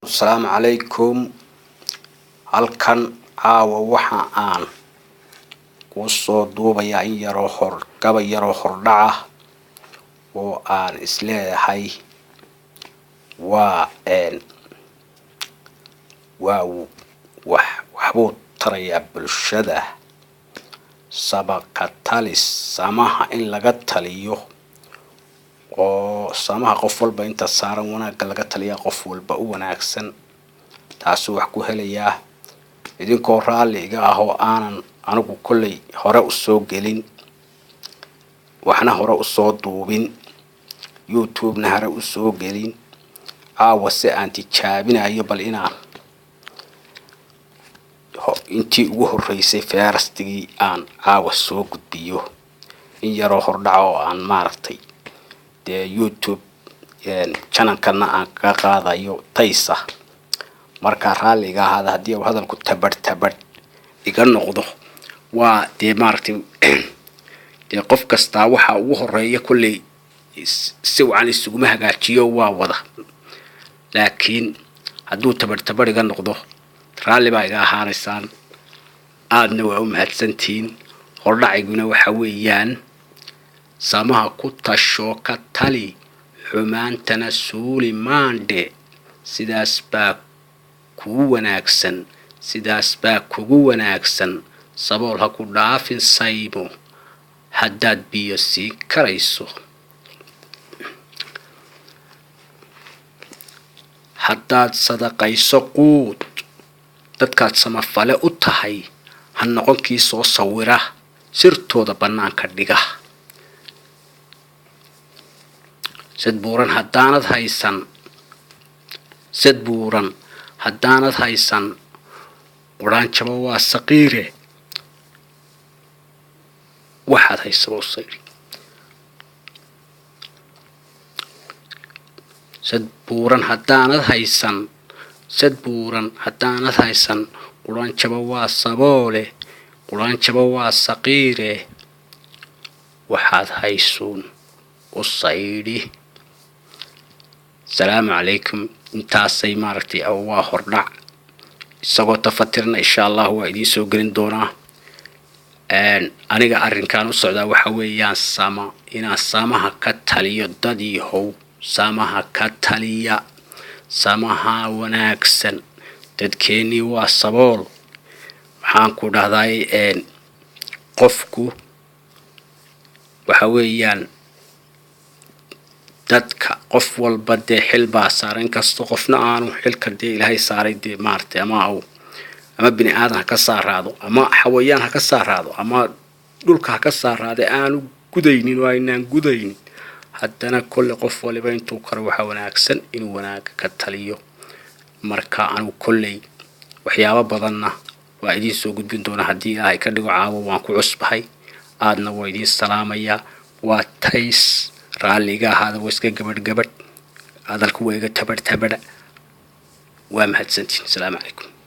السلام عليكم. halkan caawa waxa aan ku soo duubaya in yaro hordhaca oo aan isleeyahay waxbuu taraya bulshada. Sabakatalis samaha in laga taliyo oo samaha qof walba inta saaran wanaagga laga taliya qof walba u wanaagsan taasoo wax ku helaya idinkoo raali iga ah oo aanan anigu kullay hore u soo gelin waxna hore u soo duubin YouTube-na hore u soo gelin caawa si aan tijaabinayo bal inaan intii ugu horeysay feerastigii aan caawa soo gudbiyo in yaro hordhaco oo aan maaragtay YouTube channel-kana aan ka qaadayo taysa marka raaliga ahaada haddii uu hadalku tabar iga noqdo waa maaragtay qof kasta waxa ugu horeeya kullay si wacan isugu hagaajiyo waa wada laakiin hadduu tabar iga noqdo raali baa iga ahaanaysaan aadna waa u mahadsantiin. hordhacayguna waxa weeyaan samaha ku tasho ka tali xumaantana suuli maandhe sidaas baa kugu wanaagsan sabool ha ku dhaafin saymo haddaad biyo sii karayso haddaad sadaqayso quud dadkaad samafale u tahay ha noqon kii soo sawira sirtooda bannaanka dhiga. sad buuran haddaanad haysan quraanjaba waa saqiire waxaad haysaba u sayri. sad buuran haddaanad haysan quraanjaba waa saboole quraanjaba waa saqiire waxaad haysuun u sayri. السلام عليكم. intaasay maaragtay waa hordhac isagoo tafatirna insha Allah waa idin soo gelin doonaa. aniga arrinkan u socdaa waxa weeyaan inaan samaha ka taliyo dad yahow samaha ka taliya samaha wanaagsan dadkeeni waa sabool waxaan ku dhahday qofku waxa weeyaan dadka qof walba xil baa saaran kasto qofna aanu xilka Ilaahay saaray maartay ama bini aadan ka saaraado ama xawayaan ha ka saaraado ama dhulka ha ka saaraado aanu gudaynin waa inaan gudaynin haddana kulli qof waliba intuu karo waxa wanaagsan inuu wanaagga ka taliyo. marka aanu kulli waxyaabo badanna waa idin soo gudbin doonaa haddii ay ka dhigo caawa waan ku cusbahay aadna waa idin salaamaya waa tays raaliga ahaada waa iska gabadh hadalku waa iga tabar waa mahadsantiin. السلام عليكم.